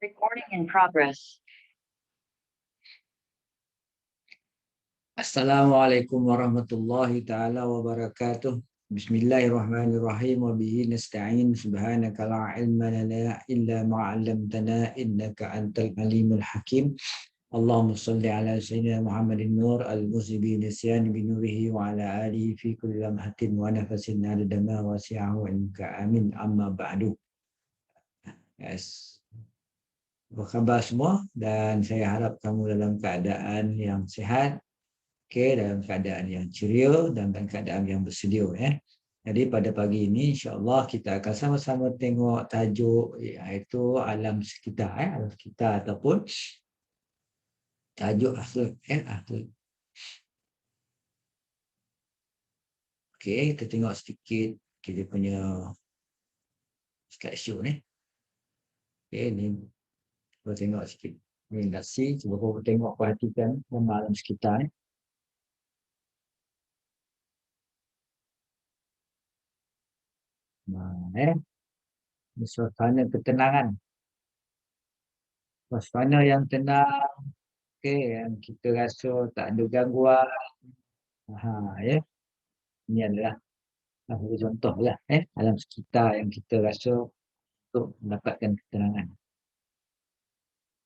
Recording in progress. Assalamualaikum warahmatullahi ta'ala wabarakatuh. Bismillahirrahmanirrahim. Wa bihi nasta'in. Subhanaka la ilma lana illa ma'allamtana innaka antal alimul hakim. Allahumma salli ala sayyidina Muhammadin nur al-muzibi nisyan binurihi wa ala alihi fi kulli lamhatin wa nafasin adada ma wasi'ahu inka amin amma ba'du. Yes. Apa khabar semua? Dan saya harap kamu dalam keadaan yang sihat, dalam keadaan yang ceria dan dalam keadaan yang bersedia. Jadi pada pagi ini insya-Allah kita akan sama-sama tengok tajuk iaitu alam sekitar, alam sekitar ataupun tajuk akhlak. Okey, kita tengok sedikit kita punya slideshow ni. Okey, ni kita tengok sikit. Ni industri, cuba kau tengok perhatikan nama alam sekitar ni. Ini suasana ketenangan. Suasana yang tenang, yang kita rasa tak ada gangguan. Ini adalah satu contoh lah, alam sekitar yang kita rasa untuk mendapatkan ketenangan.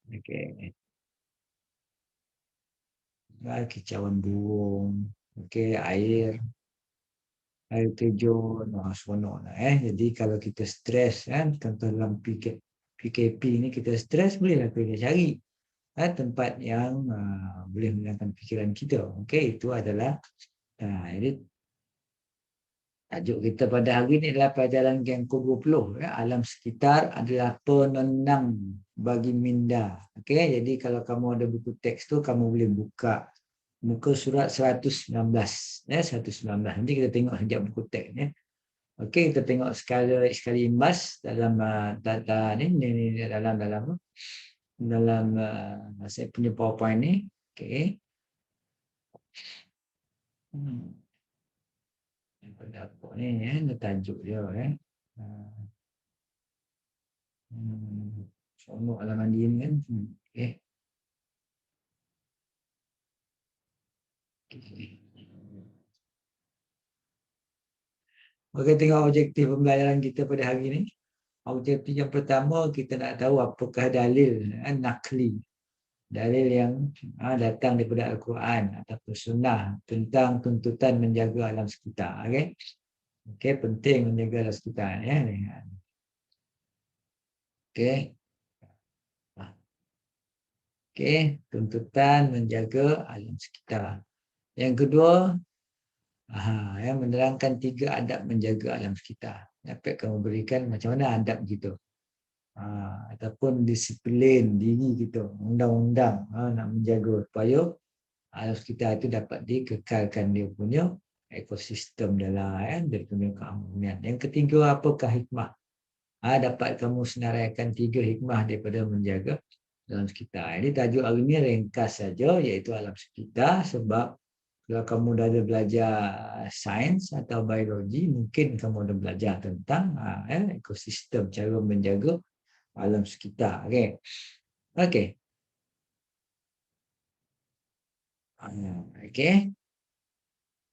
Okey. Kicauan burung, air terjun, seronok lah. Jadi kalau kita stres contoh dalam PKP ni kita stres, bolehlah kita cari tempat yang boleh menenangkan fikiran kita. Itu adalah jadi tajuk kita pada hari ini adalah pelajaran yang ke-20. Alam sekitar adalah penenang bagi minda. Jadi kalau kamu ada buku teks tu, kamu boleh buka muka surat 119. 119. Nanti kita tengok sejak buku teks. Kita tengok sekali imbas dalam data ni dalam saya punya PowerPoint ni. Pendapat ni ada tajuk dia semua halaman dia ni kan. Tengok objektif pembelajaran kita pada hari ni. Objektif yang pertama, kita nak tahu apakah dalil nakli, dalil yang datang daripada Al-Quran ataupun Sunnah tentang tuntutan menjaga alam sekitar. Penting menjaga alam sekitar. Tuntutan menjaga alam sekitar. Yang kedua, menerangkan 3 adab menjaga alam sekitar. Dapat kamu berikan macam mana adab gitu. Ataupun disiplin diri kita, undang-undang nak menjaga supaya alam sekitar itu dapat dikekalkan dia punya ekosistem dalam dia punya keharmonian. Yang ketiga, apakah hikmah? Dapat kamu senaraikan 3 hikmah daripada menjaga alam sekitar. Ini tajuk hari ini ringkas saja, iaitu alam sekitar, sebab kalau kamu dah ada belajar sains atau biologi, mungkin kamu dah belajar tentang ekosistem, cara menjaga alam sekitar. Okey.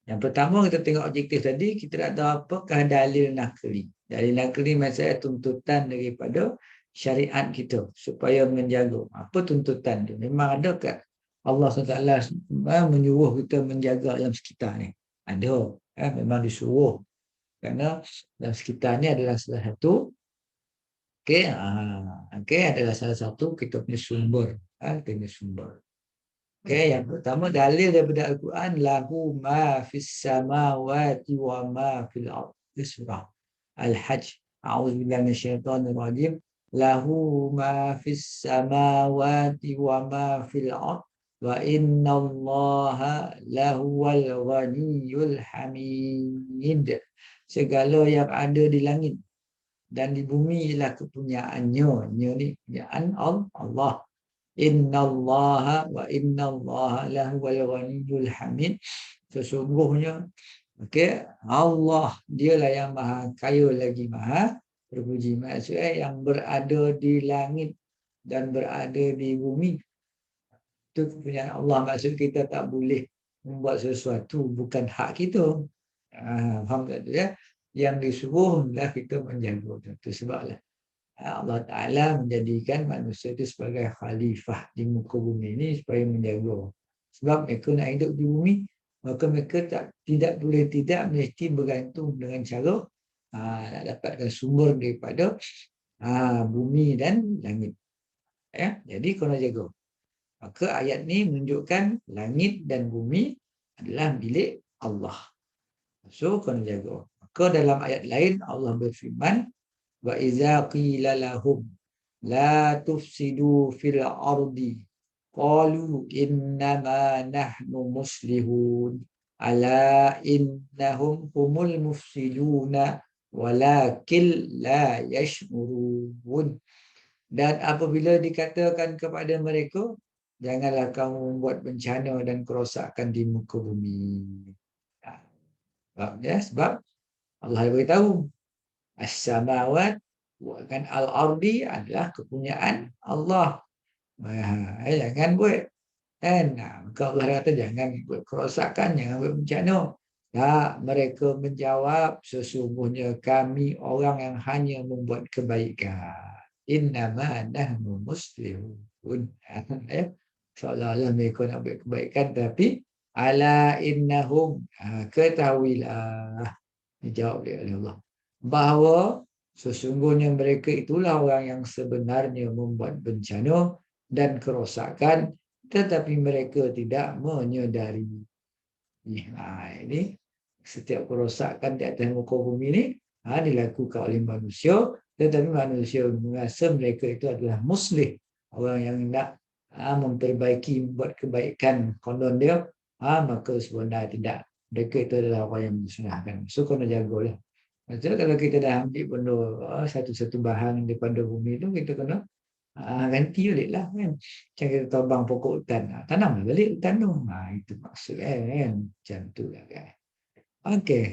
Yang pertama kita tengok objektif tadi, kita nak tahu apakah dalil nakli. Dalil nakli maksudnya tuntutan daripada syariat kita supaya menjaga. Apa tuntutan dia? Memang ada kat Allah SWT menyuruh kita menjaga alam sekitar ni. Ada. Memang disuruh. Kerana alam sekitar ni adalah salah satu adalah salah satu kita punya sumber. Yang pertama dalil daripada Al-Quran, lahu ma fis samawati wa ma fil ardi. Surah Al-Hajj. A'udzubillahi minasyaitonir rajim. Lahu ma fis samawati wa ma fil ardi wa innallaha lahuwal ghaniyyul hamid. Segala yang ada di langit dan di bumi ialah kepunyaannya. Ni kepunyaan Allah. Innallaha wa innallaha lahuwal ghaniyyul hamid. Sesungguhnya Allah dialah yang maha kaya lagi maha terpuji. Maksudnya yang berada di langit dan berada di bumi. Itu kepunyaan Allah. Maksud kita tak boleh membuat sesuatu bukan hak kita. Faham tak tu ya? Yang disuruh adalah kita menjaga. Itu sebablah Allah Ta'ala menjadikan manusia itu sebagai khalifah di muka bumi ini supaya menjaga. Sebab mereka nak hidup di bumi, maka mereka tidak boleh tidak mesti bergantung dengan cara nak dapatkan sumber daripada bumi dan langit. Ya, jadi kena jaga. Maka ayat ni menunjukkan langit dan bumi adalah milik Allah. So kena jaga. Maka dalam ayat lain Allah berfirman, wa iza qila lahum la tufsidu fil ardi qalu innama nahnu muslihun ala innahum humul mufsiduna walakin la yash'urun. Dan apabila dikatakan kepada mereka, janganlah kamu membuat bencana dan kerosakan di muka bumi. Sebab Allah beritahu as-samawat kan al-ardi adalah kepunyaan Allah. Jangan buat kan. Maka Allah kata jangan buat kerosakan, jangan buat bencana. Mereka menjawab, sesungguhnya kami orang yang hanya membuat kebaikan. Innama nahnu muslihun. Seolah-olah mereka nak buat kebaikan, tapi ala innahum, ketahuilah, dijawab oleh Allah, bahawa sesungguhnya mereka itulah orang yang sebenarnya membuat bencana dan kerosakan, tetapi mereka tidak menyedari. Ini setiap kerosakan di atas muka bumi ini dilakukan oleh manusia, tetapi manusia merasa mereka itu adalah muslih, orang yang nak memperbaiki, membuat kebaikan konon dia, maka sebenarnya tidak. Mereka itu adalah orang yang disunahkan. So kena jagalah. Maksudnya kalau kita dah ambil benda satu-satu bahan daripada bumi itu, kita kena ganti balik lah kan. Macam kita tobang pokok hutan, tanam balik hutan tu. Itu maksud kan. Macam tu lah kan. Okey.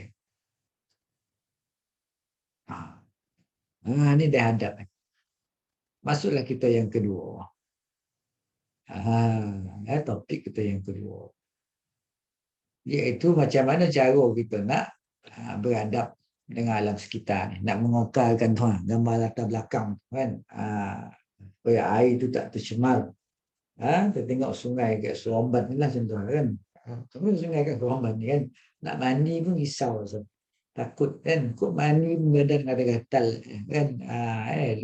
Ni dah hadap. Masuklah kita yang kedua. Topik kita yang kedua, iaitu macam mana cara kita nak beradab dengan alam sekitar ni, nak mengokalkan gambar latar belakang kan, supaya air itu tak tercemar. Kita tengok sungai kat Seremban ni lah contoh kan, sungai kat Seremban ni kan, nak mandi pun risau, takut kan, kok mandi badan gatal-gatal kan.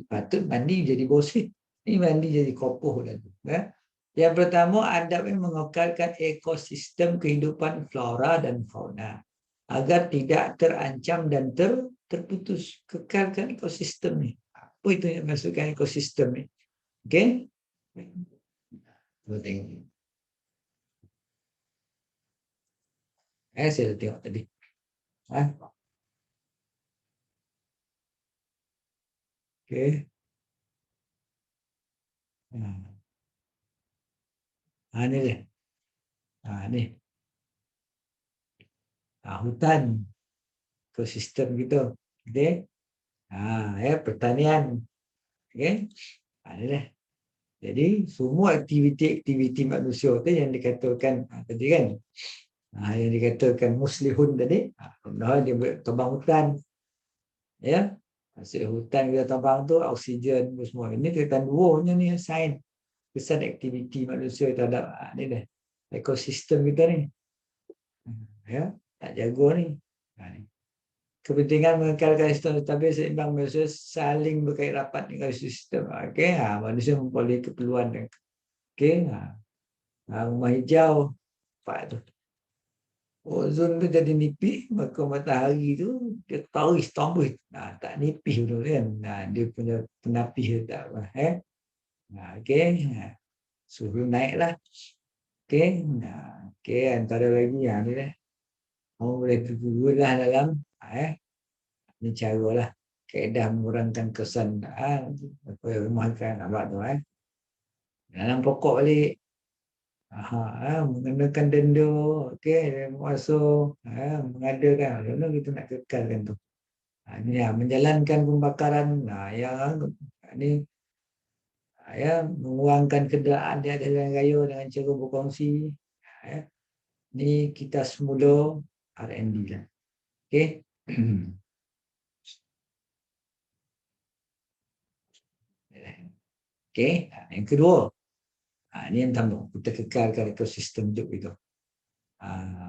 Patut mandi jadi bersih, ni mandi jadi kopoh dah tu kan. Yang pertama, adab yang mengekalkan ekosistem kehidupan flora dan fauna agar tidak terancam dan terputus. Kekalkan ekosistem ni. Apa itu yang masukkan ekosistem ni? Okey? Kita tengok. Saya dah tengok tadi. Okey. Ni dia. Ni. Hutan. Ekosistem kita. Okey. Pertanian. Okey. Ni dia. Jadi semua aktiviti manusia tu yang dikatakan tadi kan, yang dikatakan muslihun tadi, dia buat tebang hutan, ya. Maksud hutan kita tebang tu oksigen semua. Ini kaitan duanya ni sains, kesan aktiviti manusia terhadap ni dah ekosistem kita ni, ya, tak jaga ni. Kepentingan mengekalkan sistem stabil seimbang manusia saling berkait rapat dengan sistem. Okey, manusia mempunyai keperluan. Okey, rumah hijau, apa tu? Ozon tu jadi nipis, maka matahari tu dia taris tambah. Tak nipis tu kan. Dia punya penapis dia tak apa. Okey, suhu naiklah. Okey, okey, antara lagi ni dah. Boleh tergugur lah dalam ini caralah kaedah mengurangkan kesan rumahkan abad tu dalam pokok balik, mengenakan denda, okey, masuk, mengadakan, denda kita nak kekalkan tu. Ini menjalankan pembakaran, yang ni Ya, menguangkan kenderaan dia ada jalan raya dengan cara berkongsi. Ya. Ni kita semula R&D lah. Okey. Okey, yang kedua, ni yang pertama, kita kekalkan ekosistem hidup itu.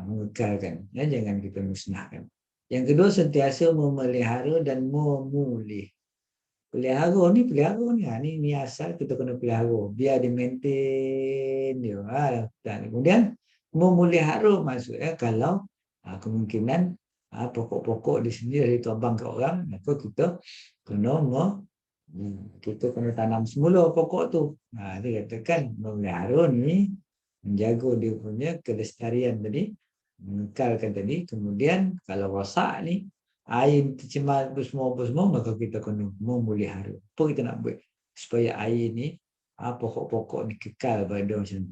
Mengekalkan, ya, jangan kita musnahkan. Yang kedua, sentiasa memelihara dan memulih. Pelihara ni asal kita kena pelihara. Biar dia maintain dia. Dan kemudian memelihara maksudnya kalau kemungkinan pokok-pokok di sini dari tuabang ke orang, maka kita kena kita kena tanam semula pokok tu. Dia katakan memelihara ni menjaga dia punya kelestarian tadi, mengekalkan tadi. Kemudian kalau rosak ni, air tercemar apa semua, maka kita kena memelihara. Apa kita nak buat supaya air ni, pokok-pokok ni kekal pada macam ni.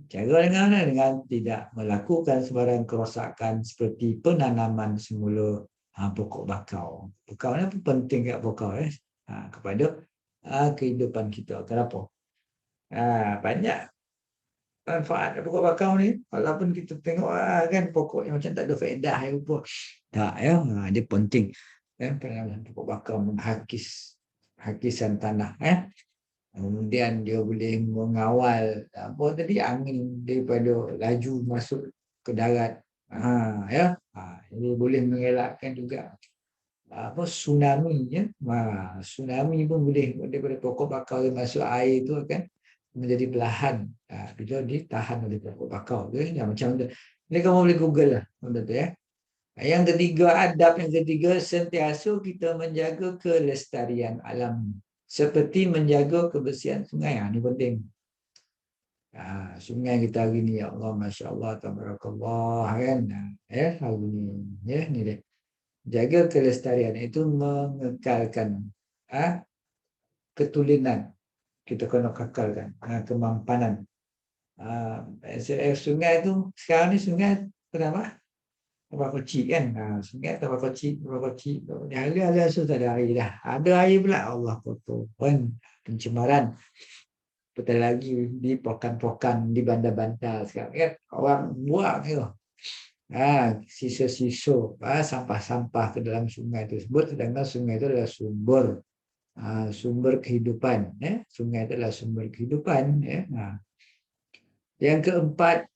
Cara dengan tidak melakukan sebarang kerosakan seperti penanaman semula pokok bakau. Bakau ni penting kat bakau kepada kehidupan kita. Kenapa? Banyak manfaat pokok bakau ni. Walaupun kita tengok kan pokok yang macam tak ada faedah apa. Tak ya, dia penting. Penanaman pokok bakau hakisan tanah. Kemudian dia boleh mengawal tadi angin daripada laju masuk ke darat. Jadi boleh mengelakkan juga tsunami ya. Tsunami pun boleh daripada pokok bakau yang masuk air itu akan menjadi belahan bila ditahan oleh pokok bakau tu ya. Macam tu. Ini kamu boleh Google lah benda tu ya. Yang ketiga, adab yang ketiga, sentiasa kita menjaga kelestarian alam seperti menjaga kebersihan sungai. Ini penting. Sungai kita hari ni, ya Allah, Masya Allah, Tabarakallah, kan? Hari ni, ni dia. Jaga kelestarian itu mengekalkan ketulinan. Kita kena kekalkan kemampanan. Sungai tu, sekarang ni sungai kenapa? Tambah kecil kan. Sungai tambah kecil. Hari-hari tak ada air dah. Ada air pula. Allah kotor. Pencemaran. Betul lagi di pokan-pokan, di bandar-bandar sekarang kan. Orang buang tu. Sisa-sisa sampah-sampah ke dalam sungai tersebut. Sedangkan sungai itu adalah sumber kehidupan. Sungai itu adalah sumber kehidupan. Yang keempat,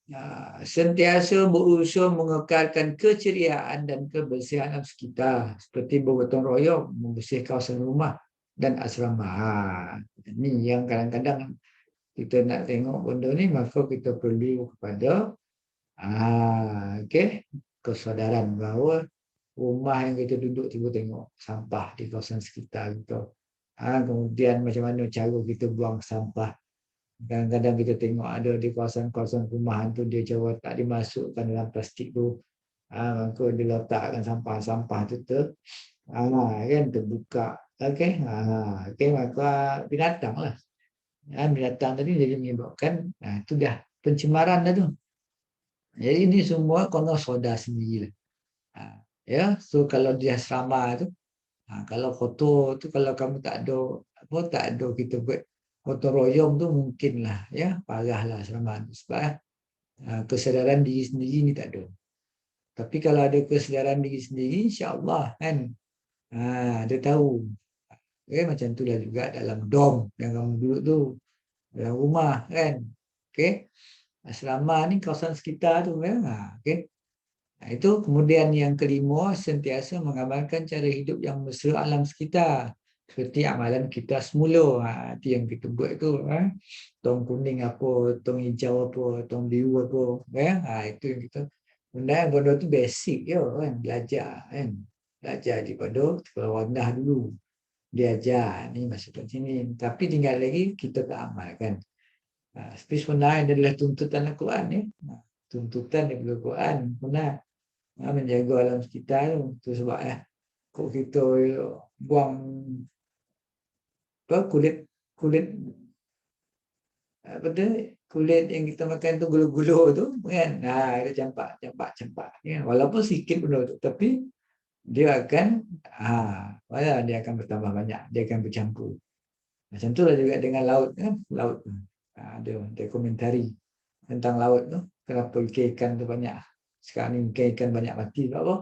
sentiasa berusaha mengekalkan keceriaan dan kebersihan alam sekitar seperti bergotong royong membersihkan kawasan rumah dan asrama. Ini yang kadang-kadang kita nak tengok benda ni, maka kita perlu kepada kesedaran bahawa rumah yang kita duduk tiba tengok sampah di kawasan sekitar kita. Kemudian macam mana cara kita buang sampah. Kadang-kadang kita tengok ada di kawasan-kawasan perumahan tu dia cara tak dimasukkan dalam plastik tu. Maka dia letakkan sampah-sampah tu kan terbuka. Maka binatang lah. Binatang tadi jadi menyebabkan itu dah pencemaran dah tu. Jadi ini semua kena soda sendiri lah. So kalau di asrama tu, kalau kotor tu, kalau kamu tak ada kita buat gotong royong tu mungkinlah parahlah asrama tu sebab kesedaran diri sendiri ni tak ada. Tapi kalau ada kesedaran diri sendiri, insya-Allah kan dia tahu. Macam itulah juga dalam dom yang kamu duduk tu, dalam rumah kan. Asrama ni kawasan sekitar tu itu. Kemudian yang kelima, sentiasa mengamalkan cara hidup yang mesra alam sekitar seperti amalan kita semula. Itu yang kita buat tu. Tong kuning apa, tong hijau apa, tong biru apa, itu yang kita benda tu basic je kan, belajar daripada sekolah rendah dulu diajar ni masuk kat sini, tapi tinggal lagi kita tak amalkan. Tapi sebenarnya adalah tuntutan Al-Quran tuntutan daripada Al-Quran benar menjaga alam sekitar tu sebab kok kita buang kulit kulit yang kita makan tu gula-gula tu kan, dia campak walaupun sikit benda tu, tapi dia akan dia akan bertambah banyak, dia akan bercampur. Macam tu lah juga dengan laut kan, laut tu. Ada dokumentari tentang laut tu, kenapa ikan tu banyak. Sekarang ni ikan banyak mati sebab apa?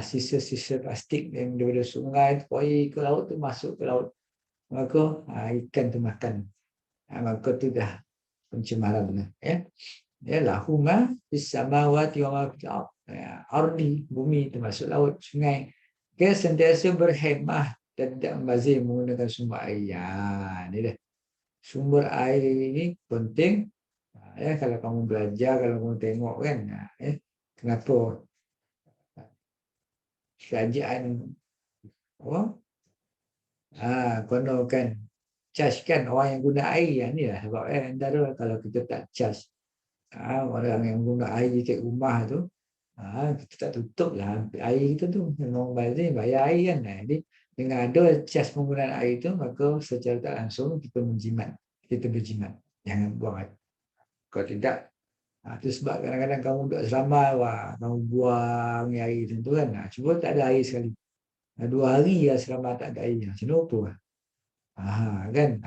Sisa-sisa plastik yang daripada sungai tu pergi ke laut tu, masuk ke laut. Maka ikan tu makan. Maka tu dah pencemaran lah. Ya. Yalah huma fis samawati wa ma fil ard. Ardi, bumi termasuk laut, sungai. Dia sentiasa berhemah dan tidak membazir menggunakan sumber air. Ni dah. Sumber air ini penting. Ya, kalau kamu belajar, kalau kamu tengok kan, kenapa kerajaan apa? Kono kan charge kan orang yang guna air ni lah sebab antara kalau kita tak charge orang yang guna air dekat rumah tu kita tak tutup lah air kita tu memang bayar air kan. Jadi dengan ada charge penggunaan air tu maka secara tak langsung kita berjimat jangan buang air. Kalau tidak itu sebab kadang-kadang kamu duduk selama kamu buang air tu kan. Cuba tak ada air sekali. 2 hari lah selama tak ada air. Macam apa lah. Kan?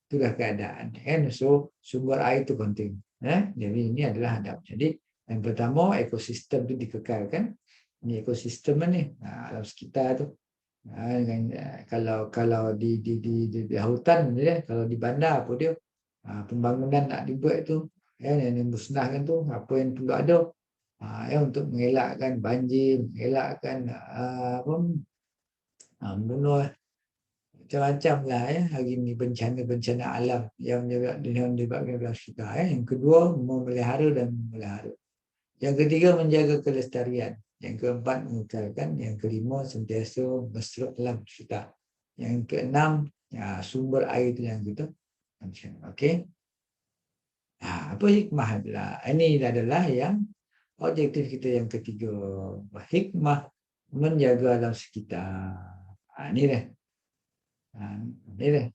Itulah keadaan. Kan? So, sumber air itu penting. Jadi, ini adalah adab. Jadi, yang pertama, ekosistem itu dikekalkan. Ini ekosistem ni, alam sekitar tu. Kalau di hutan, kalau di bandar apa dia, pembangunan nak dibuat tu, yang dimusnahkan tu, apa yang perlu ada, untuk mengelakkan banjir, mengelakkan bunuh macam-macam lah hari ini bencana-bencana alam yang menyebabkan kita. Yang kedua, memelihara dan memelihara. Yang ketiga, menjaga kelestarian. Yang keempat, mengekalkan. Yang kelima, sentiasa mesra alam kita. Yang keenam, sumber air itu yang kita mention. Okey. Apa hikmah adalah? Ini adalah yang objektif kita yang ketiga. Hikmah menjaga alam sekitar. Ini dah. Ini dah.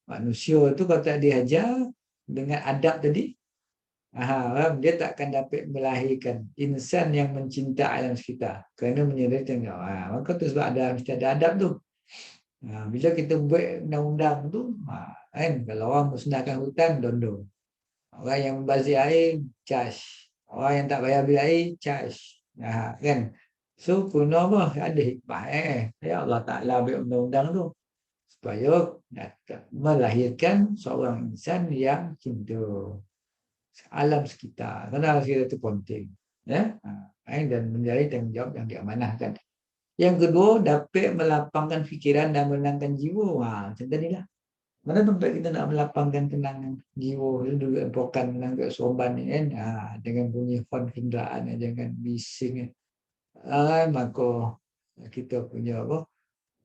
Manusia tu kalau tak diajar dengan adab tadi, dia tak akan dapat melahirkan insan yang mencinta alam sekitar kerana menyedari tanggungjawab. Maka tu sebab mesti ada adab tu. Bila kita buat undang-undang tu, kan, kalau orang musnahkan hutan, dondo. Orang yang membazir air, charge. Orang yang tak bayar bil air, charge. Kan? So, guna apa? Ada hikmah. Ya Allah Ta'ala buat undang-undang tu. Supaya melahirkan seorang insan yang cinta alam sekitar. Kerana alam sekitar itu penting. Dan menjadi tanggungjawab yang diamanahkan. Yang kedua, dapat melapangkan fikiran dan menenangkan jiwa. Macam tadi lah. Mana tempat kita nak melapangkan tenangan jiwa. Duduk empokan menanggap sorban ni kan. Dengan bunyi horn kenderaan. Jangan bising. Maka kita punya apa?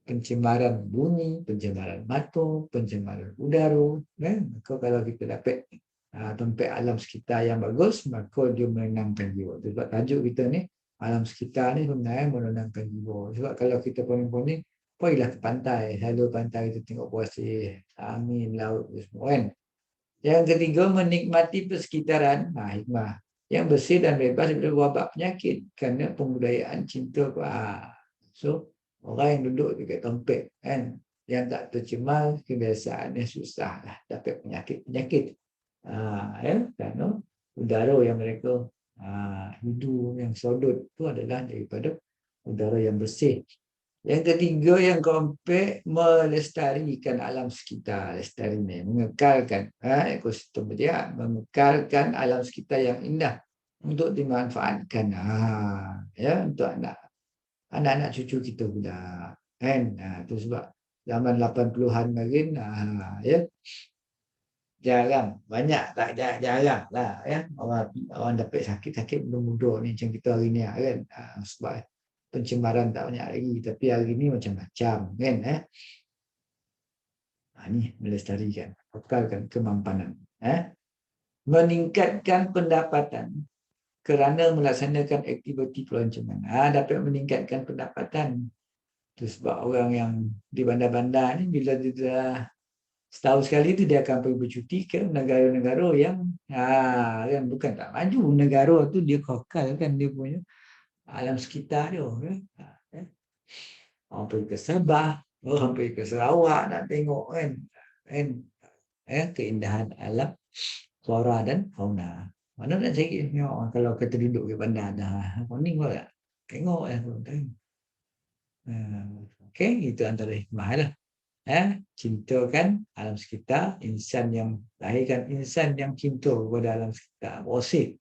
Pencemaran bunyi, pencemaran mata, pencemaran udara. Maka kalau kita dapat tempat alam sekitar yang bagus, maka dia menenangkan jiwa. Sebab tajuk kita ni, alam sekitar ni sebenarnya menenangkan jiwa. Sebab kalau kita poning-poning, pergilah ke pantai. Selalu pantai kita tengok pasir, angin, laut, semua kan. Yang ketiga, menikmati persekitaran. Hikmah. Yang bersih dan bebas daripada wabak penyakit. Kerana pembudayaan cinta. So, orang yang duduk dekat tempat kan, yang tak tercemar, kebiasaannya susah lah dapat penyakit-penyakit. Kerana udara yang mereka hidup yang sodut itu adalah daripada udara yang bersih. Yang ketiga, yang keempat, melestarikan alam sekitar. Lestari ni mengekalkan ekosistem dia, mengekalkan alam sekitar yang indah untuk dimanfaatkan. Untuk anak-anak cucu kita pula. Kan? Itu sebab zaman 80-an kemarin, jarang, banyak tak jarang lah. Orang dapat sakit-sakit muda-muda ni macam kita hari ni kan. Sebab pencemaran tak banyak lagi. Tapi hari ni macam-macam kan. Ni melestarikan, kekalkan kemampanan. Meningkatkan pendapatan kerana melaksanakan aktiviti pelancongan. Dapat meningkatkan pendapatan. Itu sebab orang yang di bandar-bandar ni bila dia setahun sekali tu dia akan pergi bercuti ke negara-negara yang kan bukan tak maju, negara tu dia kekalkan dia punya alam sekitar dia. Orang pergi ke Sabah, Sampai ke Sarawak nak tengok kan. Kan? Keindahan alam flora dan fauna. Mana nak cari tengok kalau kita duduk di bandar dah. Morning pun tak? Tengok lah. Okey, itu antara hikmah lah. Cintakan alam sekitar, insan yang lahirkan insan yang cinta kepada alam sekitar. Positif.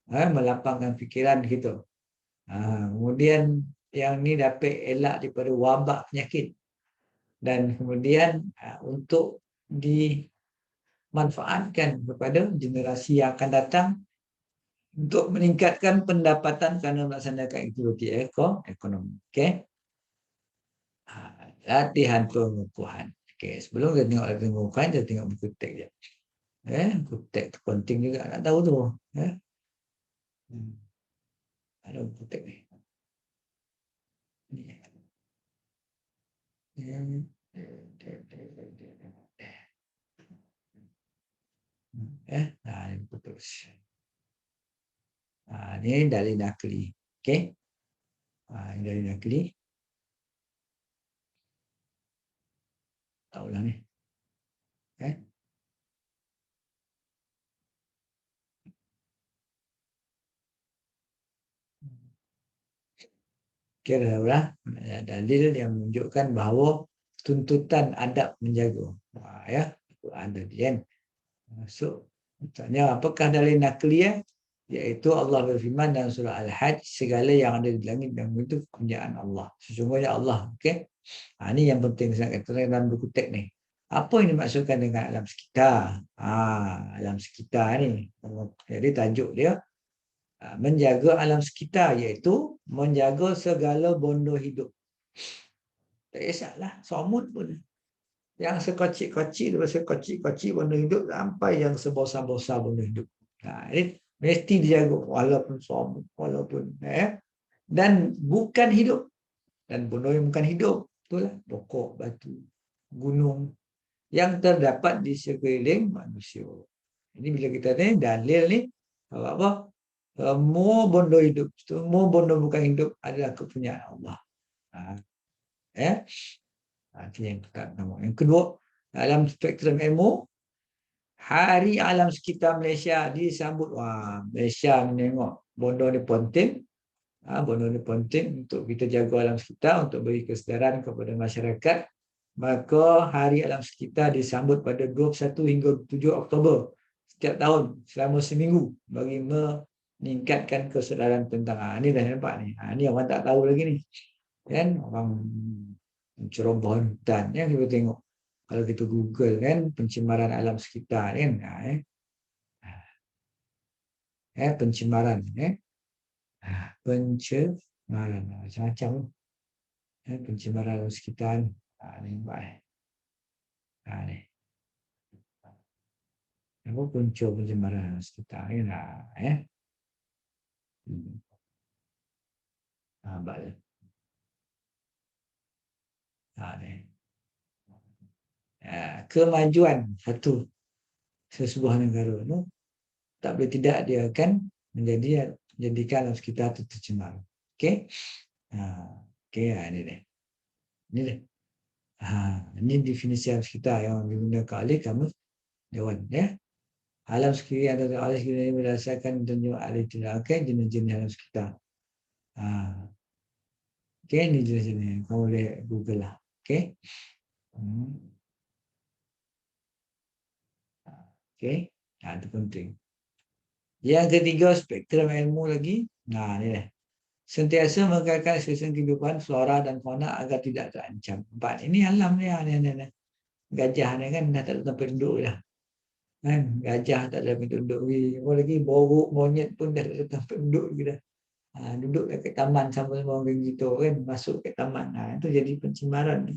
Melapangkan fikiran kita. Kemudian yang ni dapat elak daripada wabak penyakit. Dan kemudian untuk dimanfaatkan kepada generasi yang akan datang untuk meningkatkan pendapatan kerana melaksanakan aktiviti ekonomi. Okey. Latihan pengukuhan. Okey, sebelum kita tengok latihan pengukuhan, kita tengok buku teks je. Buku teks tu penting juga nak tahu tu. Ada buku teks ni. Ini putus. Ini dalil nakli. Okey. Ini dalil nakli. Tahulah ni. Kira-kira dalil yang menunjukkan bahawa tuntutan adab menjaga. Itu ada dia kan. So, contohnya apakah dalil nakli? Iaitu Allah berfirman dalam surah Al-Hajj, segala yang ada di langit dan bumi itu kepunyaan Allah. Sesungguhnya Allah. Okey. Ini yang penting sangat kata dalam buku teks ni. Apa yang dimaksudkan dengan alam sekitar? Alam sekitar ni. Jadi tajuk dia menjaga alam sekitar, iaitu menjaga segala bonda hidup. Tak kisahlah somut pun. Yang sekocik-kocik daripada sekocik-kocik bonda hidup sampai yang sebosar-bosar bonda hidup. Jadi mesti dijaga walaupun somut, walaupun dan bukan hidup. Dan bonda yang bukan hidup, itulah pokok, batu, gunung yang terdapat di sekeliling manusia. Ini bila kita ni dalil ni apa? Semua bonda hidup, semua bonda bukan hidup adalah kepunyaan Allah. Itu yang pertama. Yang kedua, dalam spektrum ilmu, Hari Alam Sekitar Malaysia disambut. Malaysia menengok bonda ni penting. Bonda ni penting untuk kita jaga alam sekitar, untuk beri kesedaran kepada masyarakat. Maka Hari Alam Sekitar disambut pada 21 hingga 7 Oktober setiap tahun selama seminggu bagi meningkatkan kesedaran tentang ini dah nampak ni. Ni orang tak tahu lagi ni. Kan orang menceroboh hutan yang kita tengok. Kalau kita Google kan pencemaran alam sekitar kan. Pencemaran pencemaran macam-macam. Pencemaran alam sekitar ni. Ni nampak ni. Apa punca pencemaran alam sekitar ni lah. Nampak ni. Kemajuan sesebuah negara tu tak boleh tidak dia akan menjadikan alam sekitar itu tercemar. Okey. Ini dia. Ini dia. Ini definisi alam sekitar yang digunakan oleh Kamus Dewan Alam sekitar atau alam sekitar ini berdasarkan tunjuk ahli tindakan jenis-jenis alam sekitar. Okey, ini jenis-jenis. Kamu boleh Google lah. Okey. Okey. Itu penting. Yang ketiga, spektrum ilmu lagi. Ni dah. Sentiasa mengekalkan sistem kehidupan flora dan fauna agar tidak terancam. Ini alam ni. Gajah ni kan dah tak ada tempat duduk dah. Kan? Gajah tak ada tempat duduk lagi. Lagi borok, monyet pun dah tak ada tempat duduk lagi dah. Duduk dekat taman sama-sama orang kita kan. Masuk ke taman. Itu jadi pencemaran.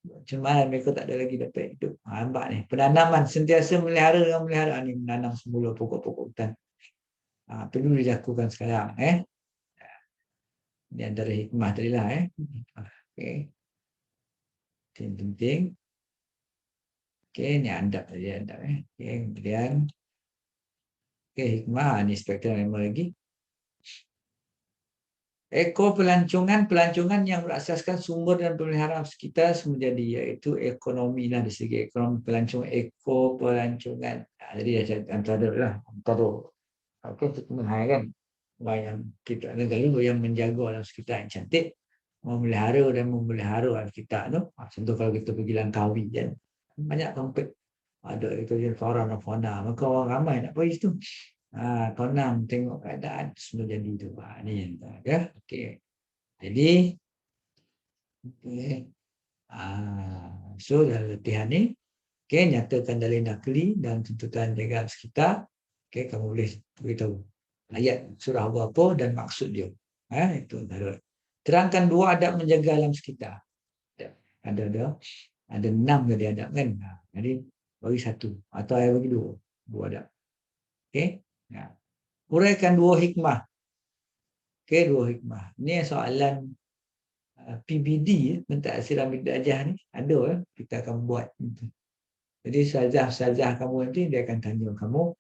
Pencemaran mereka tak ada lagi dapat hidup. Nampak ni. Penanaman sentiasa melihara dengan melihara. Ni menanam semula pokok-pokok hutan. Perlu dilakukan sekarang. Ini antara hikmah tadi lah. Okey. Yang penting. Okey, ni adab tadi. Okey, kemudian. Okey, hikmah. Ni spektrum ilmu lagi. Pelancongan yang berasaskan sumber dan pemeliharaan sekitar menjadi iaitu ekonomi lah dari segi ekonomi pelancongan pelancongan. Jadi antara itu hal kan yang kita negara yang menjaga alam sekitar yang cantik, memelihara dan memelihara alam sekitar tu. Contoh kalau kita pergi Langkawi kan, banyak tempat ada itu flora dan fauna, maka orang ramai nak pergi situ. Konam tengok keadaan semua jadi tu. Ni yang ya. Okey. Jadi okey. So dalam latihan ni, okey, nyatakan dalil nakli dan tuntutan jaga sekitar. Okey, kamu boleh beritahu ayat surah apa dan maksud dia. Itu antara. Terangkan 2 adab menjaga alam sekitar. Ada 6 tadi adab kan. Jadi bagi 1 atau saya bagi 2 adab. Okey. Uraikan 2 hikmah. Okey, 2 hikmah. Ni soalan PBD, pentadsiran bid'ah ni ada kita akan buat. Jadi ustazah kamu nanti dia akan tanya kamu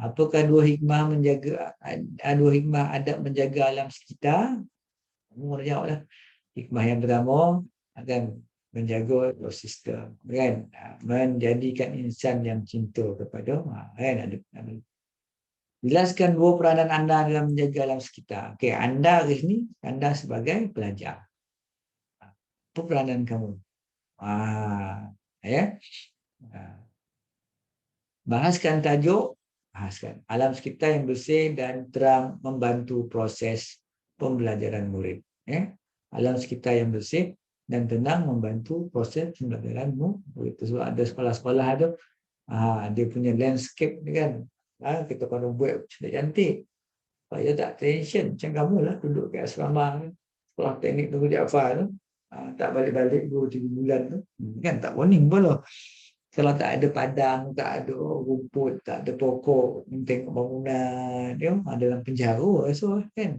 apakah 2 hikmah menjaga 2 hikmah adab menjaga alam sekitar? Kamu kena jawablah. Hikmah yang pertama akan menjaga ekosistem kan, menjadikan insan yang cinta kepada kan ada. Jelaskan 2 peranan anda dalam menjaga alam sekitar. Okey, anda di sini anda sebagai pelajar. Apa peranan kamu? Ya. Bahaskan tajuk, bahaskan alam sekitar yang bersih dan terang membantu proses pembelajaran murid. Ya. Alam sekitar yang bersih dan tenang membantu proses pembelajaran murid. Sebab ada sekolah-sekolah ada dia punya landscape ni kan. Kita kalau buat cantik. Saya tak tension macam kamu lah duduk kat asrama kan. Sekolah teknik Tunku Jaafar tu. Tak balik-balik 2-3 bulan tu. Kan tak warning pun lah. Kalau tak ada padang, tak ada rumput, tak ada pokok, tengok bangunan, dia dalam penjara so kan.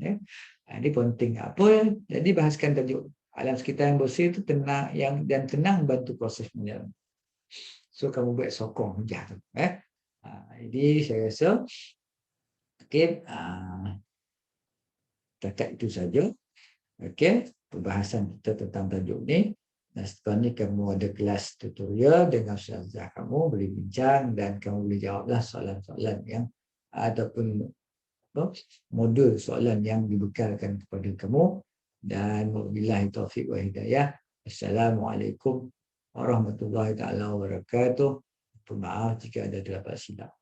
Ini penting apa? Jadi bahaskan tajuk alam sekitar yang bersih itu tenang dan tenang bantu proses pembelajaran. So kamu buat sokong hujah tu. Jadi saya rasa okey, takat itu saja. Okey, pembahasan kita tentang tajuk ni. Dan setelah ni kamu ada kelas tutorial dengan ustazah kamu, boleh bincang dan kamu boleh jawablah soalan-soalan yang ataupun modul soalan yang dibekalkan kepada kamu. Dan wabillahi taufiq wa hidayah. Assalamualaikum warahmatullahi taala wabarakatuh. Maaf jika ada terdapat silap.